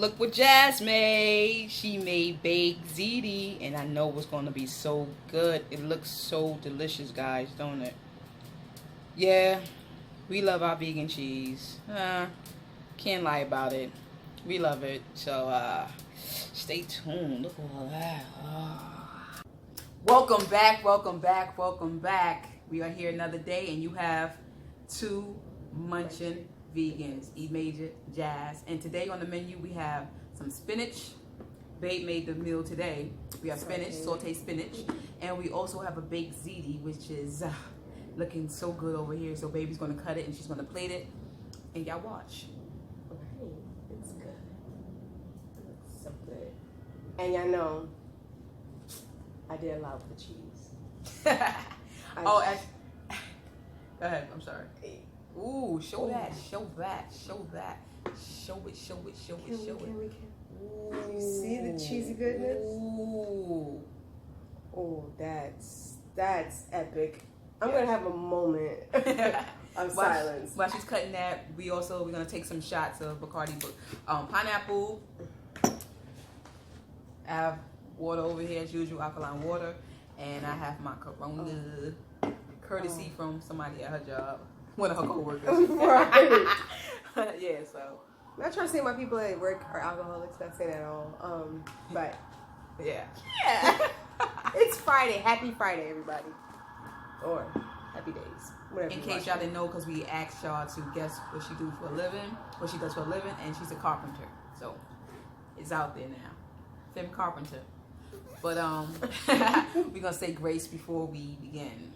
Look what Jazz made. She made baked ziti, and I know it's going to be so good. It looks so delicious, guys, don't it? Yeah, we love our vegan cheese. Can't lie about it. We love it. So, stay tuned. Look at all that. Welcome back, welcome back, welcome back. We are here another day, and you have two munching vegans, E Major, Jazz. And today on the menu, we have some spinach. Babe made the meal today. We have spinach, sauteed spinach. And we also have a baked ziti, which is looking so good over here. So baby's going to cut it, and she's going to plate it. And y'all watch. Okay, it's good. It looks so good. And y'all know, I did allow for cheese. Go ahead. I'm sorry. Ooh, show that, show that, show that. Show it, show it, show it, show it. Ooh. You see the cheesy goodness? Ooh. Oh, that's epic. I'm gonna have a moment of silence. While she's cutting that, we're gonna take some shots of Bacardi pineapple. I have water over here as usual, alkaline water, and I have my Corona, courtesy from somebody at her job, one of her coworkers. Right. Yeah, so. I'm not trying to say my people at work are alcoholics, not saying that at all. But yeah. It's Friday. Happy Friday, everybody. Or happy days. Whatever. In case y'all didn't know, because we asked y'all to guess what she do for a living, what she does for a living, and she's a carpenter. So it's out there now. Femme carpenter. But we're gonna say grace before we begin.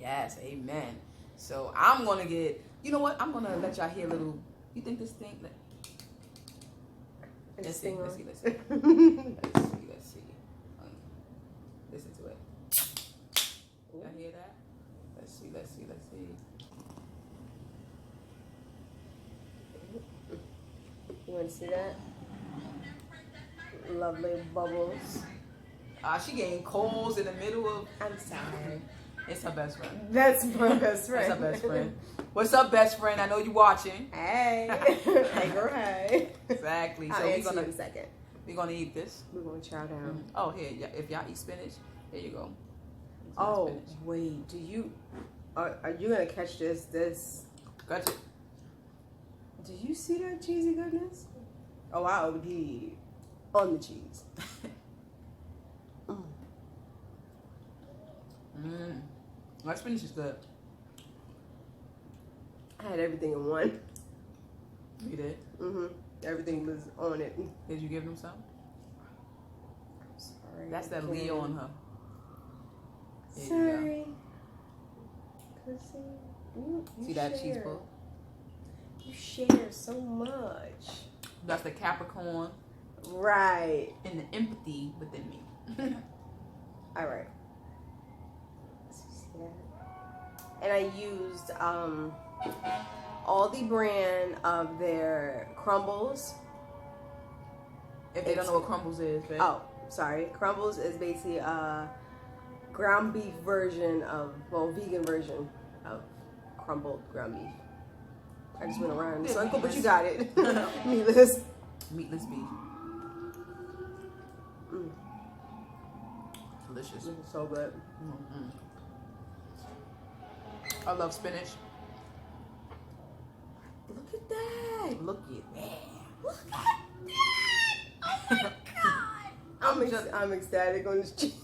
Yes, amen. So I'm gonna get. You know what? I'm gonna let y'all hear a little. You think this thing? Let's see. Let's see. Listen to it. Y'all hear that? Let's see. You want to see that? Lovely bubbles. She getting coals in the middle of. I'm sorry. It's her best friend. That's my best friend. That's her best friend. What's up, best friend? I know you watching. Hey. Hey, girl, hey. Exactly. I'll So answer you in a second. We're gonna eat this. We're gonna chow down. Oh, here. Yeah, if y'all eat spinach, here you go. Oh, spinach. wait. Are you gonna catch this? Gotcha. Do you see that cheesy goodness? Oh, I OD'd on the cheese. My spinach is good. I had everything in one. You did? Everything was on it. Did you give them some? Sorry. That's that Leo on her. Sorry. See that cheese pull? You share so much. That's the Capricorn. Right. And the empathy within me. All right. And I used Aldi brand of their crumbles. If they don't know what crumbles is, babe. Oh, sorry. Crumbles is basically a ground beef version of, vegan version of crumbled ground beef. I just went around in a circle, but you got it. Meatless. Meatless beef. Delicious. It's so good. I love spinach. Look at that. Look at that. Look at that. Oh my God. I'm ecstatic on this cheese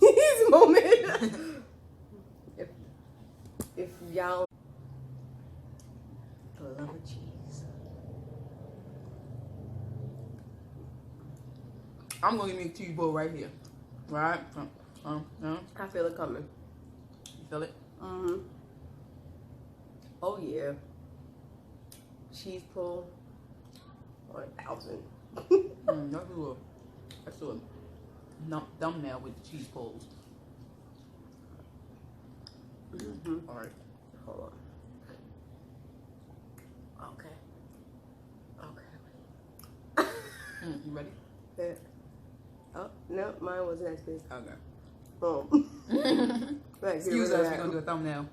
moment. if y'all love a cheese. I'm gonna give me a cheese bowl right here. Right? I feel it coming. You feel it? Oh yeah. Cheese pull on 1,000. Let's do a thumbnail with the cheese pulls. All right. Hold on. Okay. You ready? Yeah. Oh, no, mine wasn't as big. Okay. Oh. Excuse us, we're gonna do a thumbnail.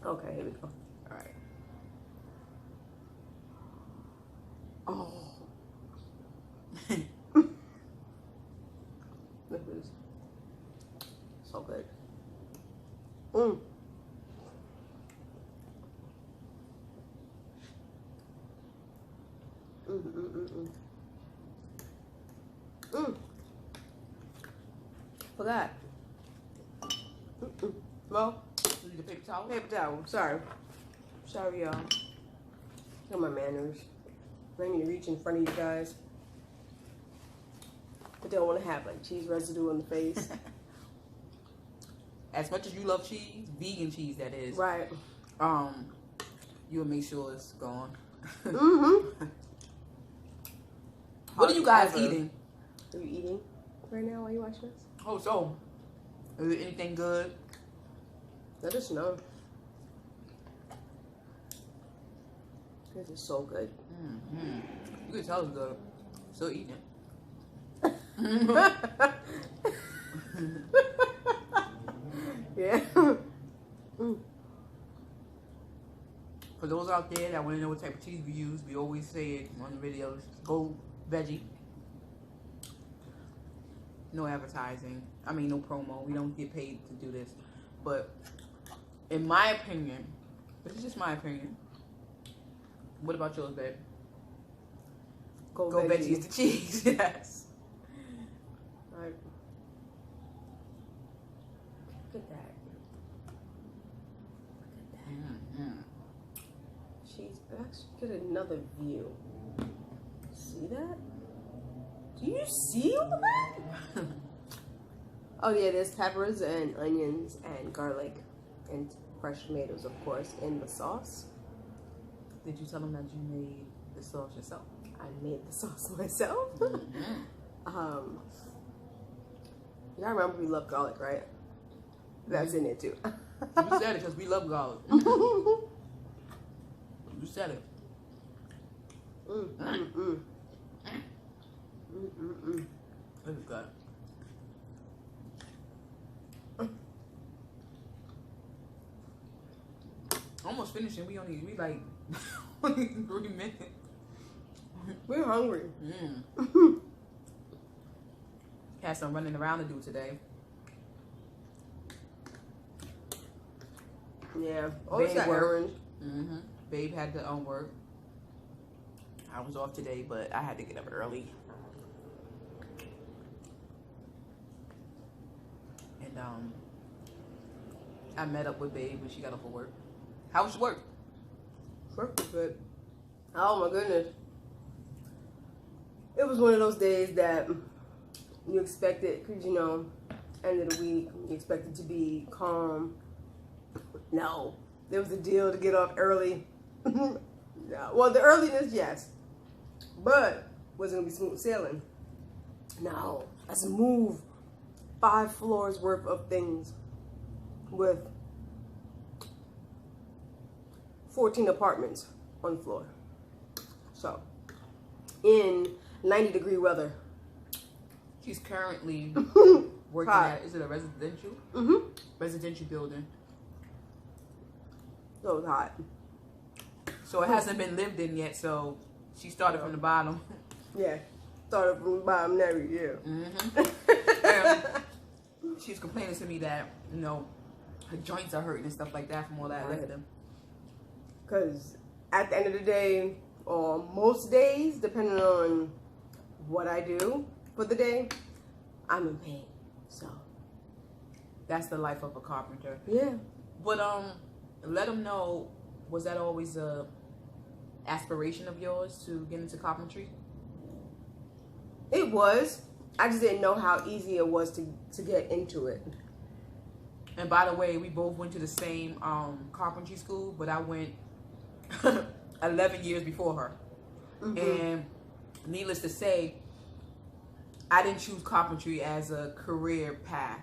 Okay, here we go. All right. Oh. This is so good. Mm. Forgot. Well, You need the paper towel? paper towel. Sorry, y'all. Got my manners. I need to reach in front of you guys. But don't want to have like cheese residue on the face. As much as you love cheese, vegan cheese that is, Right. you'll make sure it's gone. Mm-hmm. What are you guys Ever. eating? Are you eating right now while you watch this? Oh, so is there anything good? Let us know. This is so good. Mm-hmm. You can tell it's good. Still eating. Yeah. For those out there that want to know what type of cheese we use, we always say it on the videos. Go veggie. No advertising. I mean, no promo. We don't get paid to do this. But in my opinion, this is just my opinion. What about yours, babe? Go veggie is the cheese. Yes. Right. Look at that. Look at that. Mm-hmm. Cheese. Let's get another view. See that? Do you see all that? Oh yeah, there's peppers and onions and garlic and fresh tomatoes, of course, in the sauce. Did you tell them that you made the sauce yourself? I made the sauce myself. Mm-hmm. Y'all remember we love garlic, right? That's in it too. You said it because we love garlic. You said it. This is good. Almost finishing. We like only 3 minutes. We're hungry. Had some running around to do today. Yeah. Always Babe got work. errands. Babe had to work. I was off today, but I had to get up early. And I met up with Babe when she got off of work. How was work? Work was good. Oh my goodness. It was one of those days that you expect it, because you know, end of the week, you expect it to be calm. No. There was a deal to get off early. No. Well, the earliness, yes. But wasn't going to be smooth sailing. No. Let's move 5 floors worth of things with 14 apartments on the floor. So, in 90-degree weather. She's currently working Hot. at, is it a residential? Residential building. So it was hot. So it hasn't been lived in yet, so she started from the bottom. Yeah. Started from the bottom, never, yeah. She's complaining to me that, you know, her joints are hurting and stuff like that from all that lifting. Because at the end of the day, or most days, depending on what I do for the day, I'm in pain. So That's the life of a carpenter. yeah. But let them know, was that always a aspiration of yours to get into carpentry? It was. I just didn't know how easy it was to get into it. And by the way, we both went to the same carpentry school, but I went 11 years before her. And needless to say, I didn't choose carpentry as a career path.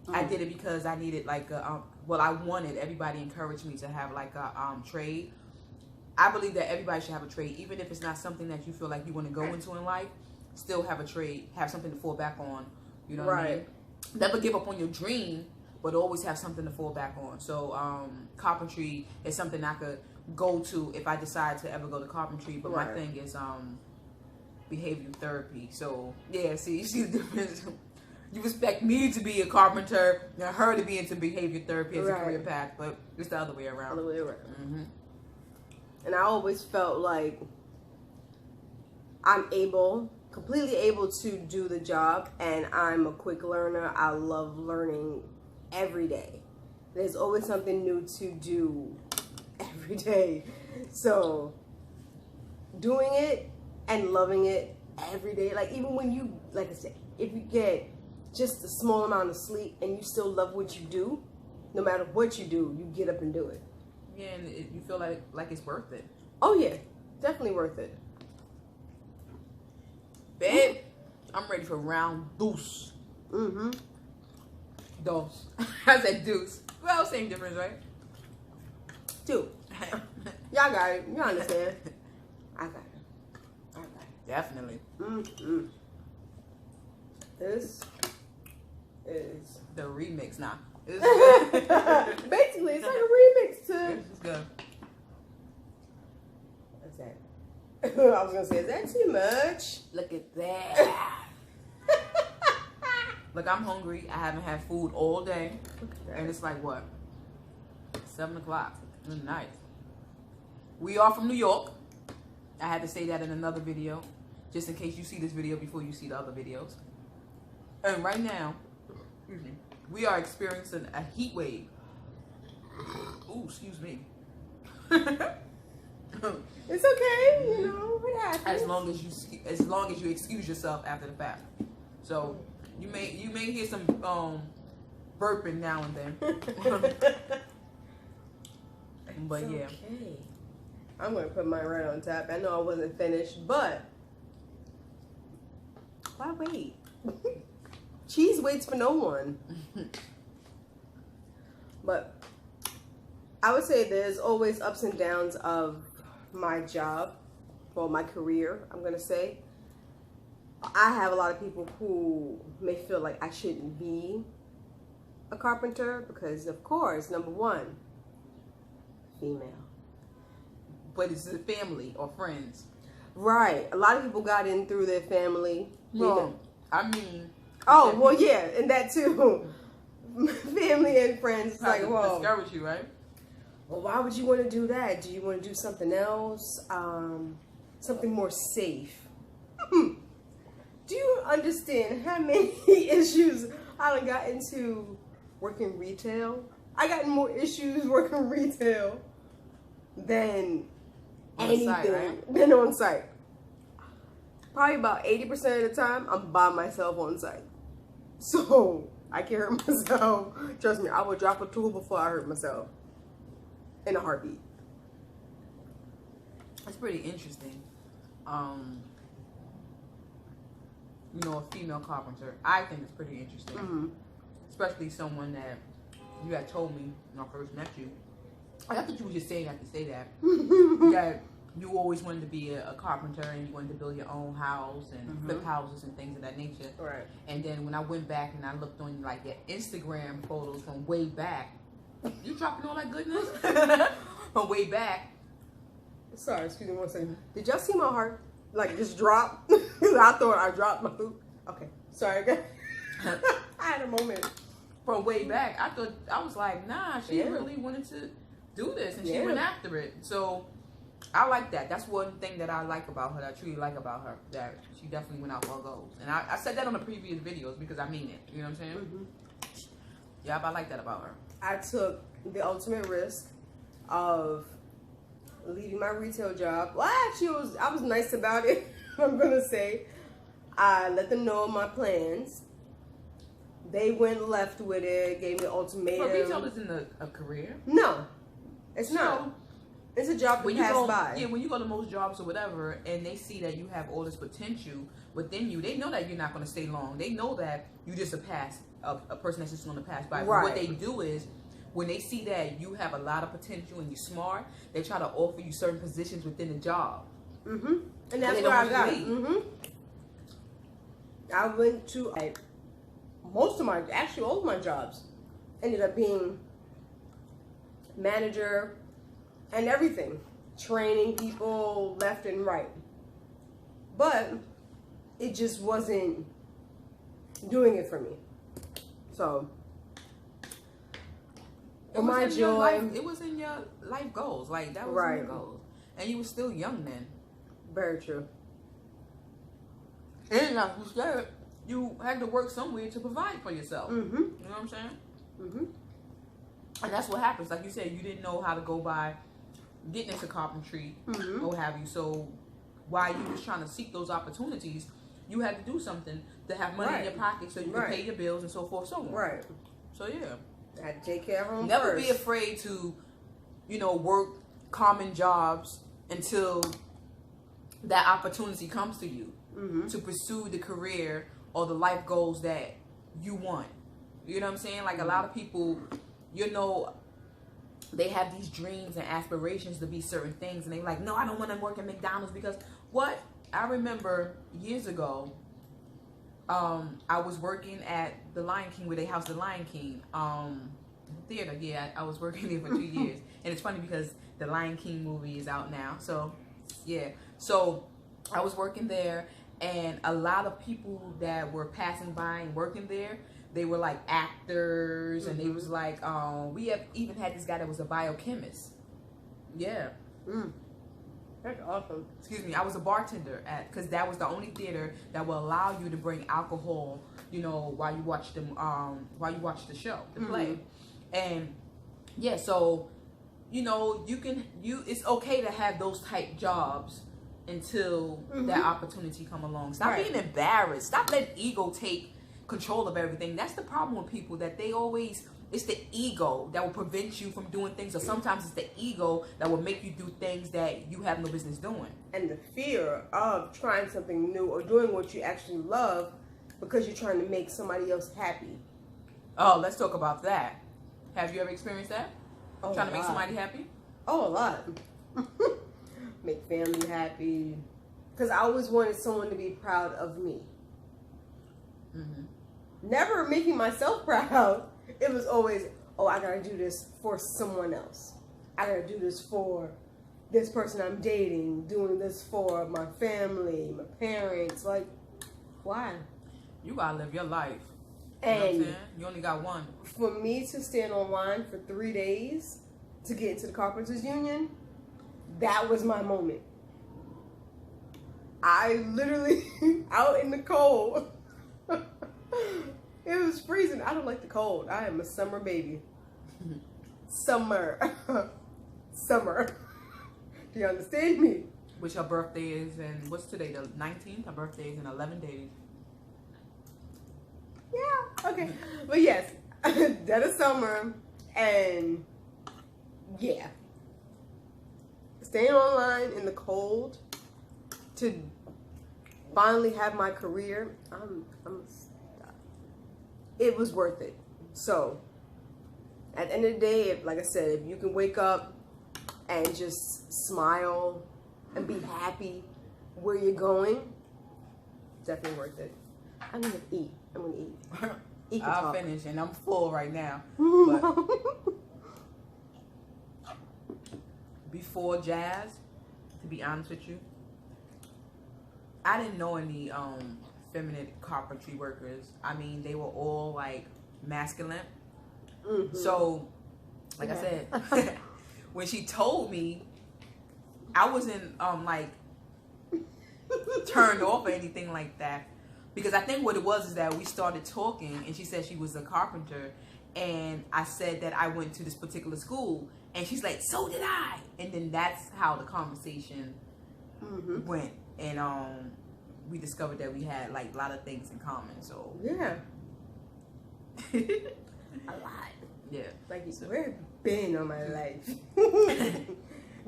I did it because I needed like a, I wanted, everybody encouraged me to have like a trade. I believe that everybody should have a trade, even if it's not something that you feel like you want to go into in life. Still have a trade, have something to fall back on. You know what I mean? Never give up on your dream, but always have something to fall back on. So carpentry is something I could go to if I decide to ever go to carpentry. But my thing is behavioral therapy. So yeah, see the difference. You expect me to be a carpenter and her to be into behavior therapy as a career path, but it's the other way around. Other way around. And I always felt like I'm completely able to do the job, and I'm a quick learner. I love learning every day. There's always something new to do every day. So doing it and loving it every day, like even when you, like I said, if you get just a small amount of sleep and you still love what you do, no matter what you do, you get up and do it. Yeah, and you feel like it's worth it. Oh yeah, definitely worth it. Babe, I'm ready for round deuce. Dose. I said deuce. Well, same difference, right? Two. Y'all got it. You understand? I got it. Definitely. This is the remix now. Basically, it's like a remix to. This is good. What's that? I was gonna say, is that too much? Look at that. Look, I'm hungry. I haven't had food all day, and it's like what? 7 o'clock in the night. We are from New York. I had to say that in another video, just in case you see this video before you see the other videos. And right now, we are experiencing a heat wave. Ooh, excuse me. It's okay, you know, it happens. As long as you excuse yourself after the fact. So you may hear some burping now and then. But yeah. Okay. I'm gonna put mine right on top. I know I wasn't finished, but why wait? Cheese waits for no one. But I would say there's always ups and downs of my job, well, my career, I'm gonna say. I have a lot of people who may feel like I shouldn't be a carpenter because, of course, number one, female. But it's the family or friends. Right. A lot of people got in through their family. No, I mean. Oh, well, yeah, and that too. Family and friends. It's like, well. Discourage you, right? Well, why would you want to do that? Do you want to do something else? Something more safe? Do you understand how many issues I done got into working retail? I got more issues working retail than anything than on site. Probably about 80% of the time, I'm by myself on site. So I can't hurt myself. Trust me, I would drop a tool before I hurt myself. In a heartbeat. It's pretty interesting. You know, a female carpenter. I think it's pretty interesting. Especially someone that you had told me when I first met you. I thought you were just saying I could say that. That you always wanted to be a carpenter and you wanted to build your own house and flip houses and things of that nature. Right. And then when I went back and I looked on like your Instagram photos from way back, you dropping all that goodness from way back. Sorry, excuse me one second. Did y'all see my heart like just drop? Because I thought I dropped my food. Okay, sorry. I had a moment. From way back, I was like, nah, she really wanted to do this and she went after it. So I like that. That's one thing that I like about her, that I truly like about her, that she definitely went out for her goals. And I said that on the previous videos because I mean it. You know what I'm saying? Yeah, I like that about her. I took the ultimate risk of leaving my retail job. Well, actually, I was nice about it. I'm gonna say I let them know my plans. They went left with it. Gave me an ultimatum. But retail isn't a career. No, it's not. It's a job that pass by. Yeah, when you go to most jobs or whatever, and they see that you have all this potential within you, they know that you're not going to stay long. They know that you're just a person that's just going to pass by. Right. What they do is, when they see that you have a lot of potential and you're smart, they try to offer you certain positions within the job. And that's where I got. I went to all of my jobs, ended up being manager and everything, training people left and right. But it just wasn't doing it for me. So, it was in your life goals. Like, that was in your goals. And you were still young then. Very true. And like you said, you had to work somewhere to provide for yourself. Mm-hmm. You know what I'm saying? Mm-hmm. And that's what happens. Like you said, you didn't know how to go by getting into carpentry or what have you. So while you was trying to seek those opportunities, you had to do something to have money in your pocket so you could pay your bills and so forth, so on. Right. So yeah. I had to take care of them. Never be afraid to, work common jobs until that opportunity comes to you to pursue the career or the life goals that you want. You know what I'm saying? Like a lot of people, they have these dreams and aspirations to be certain things, and they're like, no, I don't want to work at McDonald's because what? I remember years ago, I was working at the Lion King, where they house the Lion King theater. Yeah, I was working there for 2 years, and it's funny because the Lion King movie is out now. So yeah, so I was working there, and a lot of people that were passing by and working there, they were like actors, and they was like, we have even had this guy that was a biochemist. Yeah. That's awesome. Excuse me, I was a bartender because that was the only theater that will allow you to bring alcohol, while you watch the show, the play. And yeah, so it's okay to have those type jobs until that opportunity come along. Stop being embarrassed. Stop letting ego take control of everything. That's the problem with people, that they always, it's the ego that will prevent you from doing things, or sometimes it's the ego that will make you do things that you have no business doing. And the fear of trying something new or doing what you actually love because you're trying to make somebody else happy. Oh, let's talk about that. Have you ever experienced that? Oh, trying to make somebody happy? Oh, a lot. Make family happy. Because I always wanted someone to be proud of me. Never making myself proud. It was always, oh, I gotta do this for someone else. I gotta do this for this person I'm dating. Doing this for my family, my parents. Like, why? You gotta live your life. And you know what I'm saying? You only got one. For me to stand online for 3 days to get into the Carpenters Union, that was my moment. I literally, out in the cold. It was freezing. I don't like the cold. I am a summer baby. Summer. Summer. Do you understand me? Which her birthday is, and what's today, the 19th? Her birthday is in 11 days. Yeah, okay. But yes, dead of summer, and yeah. Staying online in the cold to finally have my career, it was worth it. So, at the end of the day, like I said, if you can wake up and just smile and be happy where you're going, definitely worth it. I'm gonna eat. I'll finish, and I'm full right now. But before Jazz, to be honest with you, I didn't know any feminine carpentry workers. I mean, they were all like masculine. So, like I said, when she told me, I wasn't like turned off or anything like that. Because I think what it was is that we started talking, and she said she was a carpenter, and I said that I went to this particular school, and she's like, so did I. And then that's how the conversation went, and we discovered that we had like a lot of things in common. So yeah, a lot. Yeah, like where have you been all my life?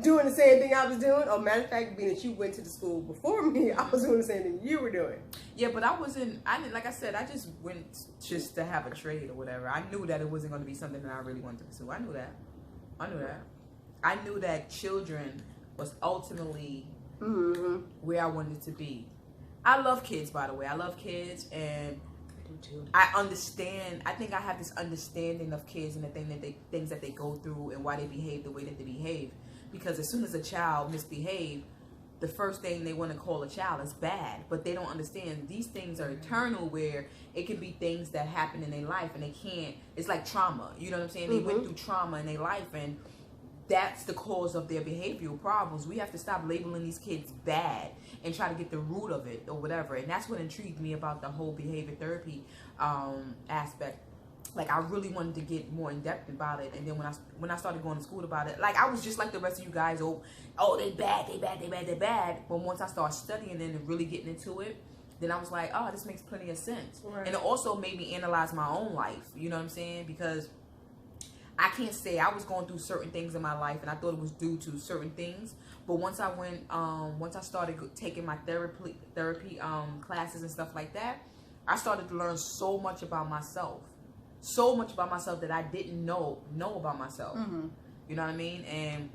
Doing the same thing I was doing. Oh, matter of fact, being that you went to the school before me, I was doing the same thing you were doing. Yeah, but I didn't, like I said, I just went just to have a trade or whatever. I knew that it wasn't going to be something that I really wanted to pursue. I knew that. I knew that children was ultimately where I wanted to be. I love kids, by the way. I love kids, and too. I understand. I think I have this understanding of kids and the things that they go through and why they behave the way that they behave. Because as soon as a child misbehaves, the first thing they want to call a child is bad, but they don't understand these things are eternal, where it can be things that happen in their life and they can't. It's like trauma. You know what I'm saying? They went through trauma in their life, and that's the cause of their behavioral problems. We have to stop labeling these kids bad and try to get the root of it or whatever. And that's what intrigued me about the whole behavior therapy aspect. Like, I really wanted to get more in depth about it. And then when I started going to school about it, like, I was just like the rest of you guys. Oh, they bad. But once I started studying and really getting into it, then I was like, oh, this makes plenty of sense. Right. And it also made me analyze my own life. You know what I'm saying? Because I can't say I was going through certain things in my life and I thought it was due to certain things. But once I started taking my therapy classes and stuff like that, I started to learn so much about myself. So much about myself that I didn't know about myself. You know what I mean? And,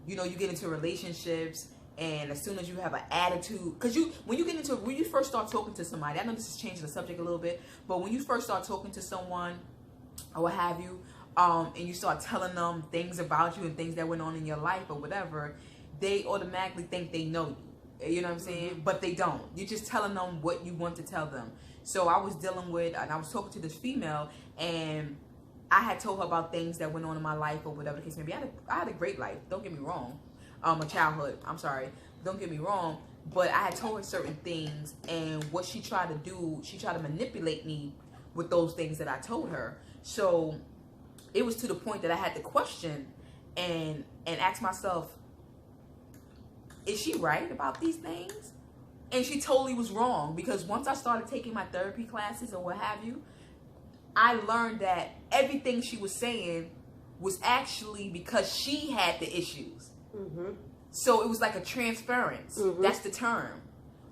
you know, you get into relationships, and as soon as you have an attitude, because when you first start talking to somebody, I know this is changing the subject a little bit, but when you first start talking to someone or what have you, and you start telling them things about you and things that went on in your life or whatever, they automatically think they know you. You know what I'm saying? But they don't. You're just telling them what you want to tell them. So I was dealing with, and I was talking to this female, and I had told her about things that went on in my life or whatever the case may be. I had a great life. Don't get me wrong. A childhood. I'm sorry. Don't get me wrong. But I had told her certain things, and what she tried to do, she tried to manipulate me with those things that I told her. So it was to the point that I had to question and ask myself, is she right about these things? And she totally was wrong, because once I started taking my therapy classes or what have you, I learned that everything she was saying was actually because she had the issues. So it was like a transference. That's the term.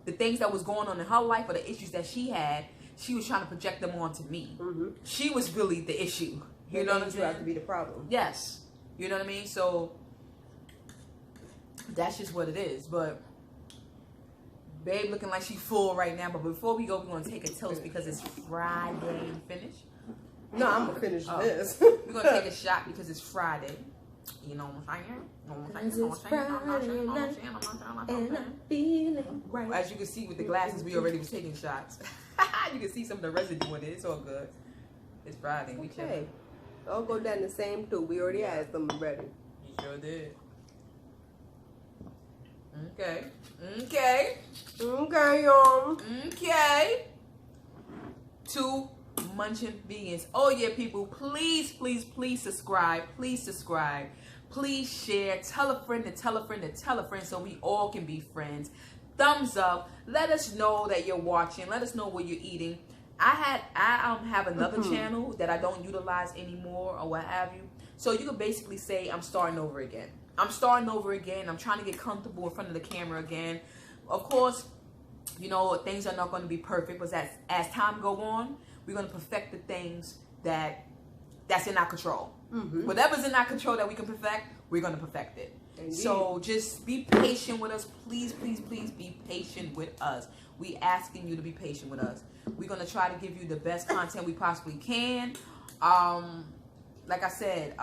The things that was going on in her life or the issues that she had, she was trying to project them onto me. She was really the issue. You know what I'm saying? You have to be the problem. Yes. You know what I mean? So that's just what it is. But babe looking like she's full right now. But before we go, we're going to take a toast because it's Friday. Finish? No, I'm going to finish this. We're going to take a shot because it's Friday. You know what I'm saying? It's Friday night and I'm feeling right. As you can see with the glasses, we already was taking shots. You can see some of the residue in it. It's all good. It's Friday. We chilling. I'll go down the same too. We already had some ready. You sure did. Okay. Okay. Okay, y'all. Okay. 2 Munching Vegans. Oh yeah, people. Please, please, please subscribe. Please subscribe. Please share. Tell a friend to tell a friend to tell a friend so we all can be friends. Thumbs up. Let us know that you're watching. Let us know what you're eating. I have another channel that I don't utilize anymore or what have you. So you could basically say I'm starting over again. I'm starting over again. I'm trying to get comfortable in front of the camera again. Of course, you know, things are not going to be perfect, but as time go on, we're going to perfect the things that's in our control. Whatever's in our control that we can perfect, we're going to perfect it. Indeed. So just be patient with us. Please, please, please be patient with us. We asking you to be patient with us. We're going to try to give you the best content we possibly can. Like I said,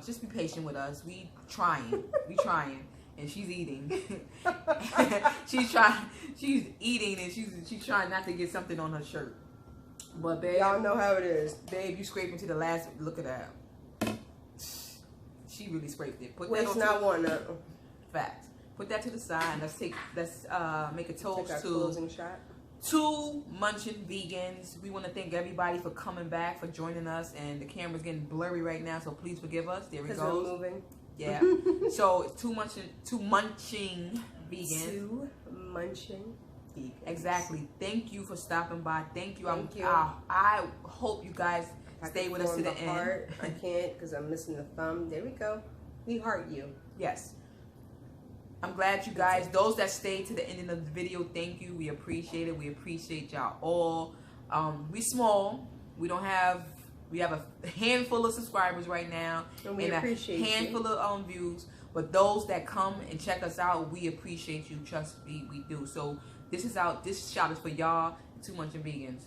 just be patient with us. We trying. And she's eating. she's eating and she's trying not to get something on her shirt. But babe, y'all know how it is. Babe, you scraping to the last. Look at that. She really scraped it. Waste not one. Facts. Put that to the side. Let's make a toast to closing shot. 2 Munching Vegans. We want to thank everybody for coming back, for joining us. And the camera's getting blurry right now, so please forgive us. There we go. We're moving. Yeah. So it's 2 Munching Vegans. 2 Munching Vegans. Exactly. Thank you for stopping by. Thank you. I hope you guys stay with us to the end. Heart. I can't because I'm missing the thumb. There we go. We heart you. Yes. I'm glad you guys, those that stayed to the ending of the video, thank you. We appreciate it. We appreciate y'all all. We small. We have a handful of subscribers right now. And we appreciate a handful of views. But those that come and check us out, we appreciate you. Trust me, we do. So this shot is for y'all, 2 Munching Vegans.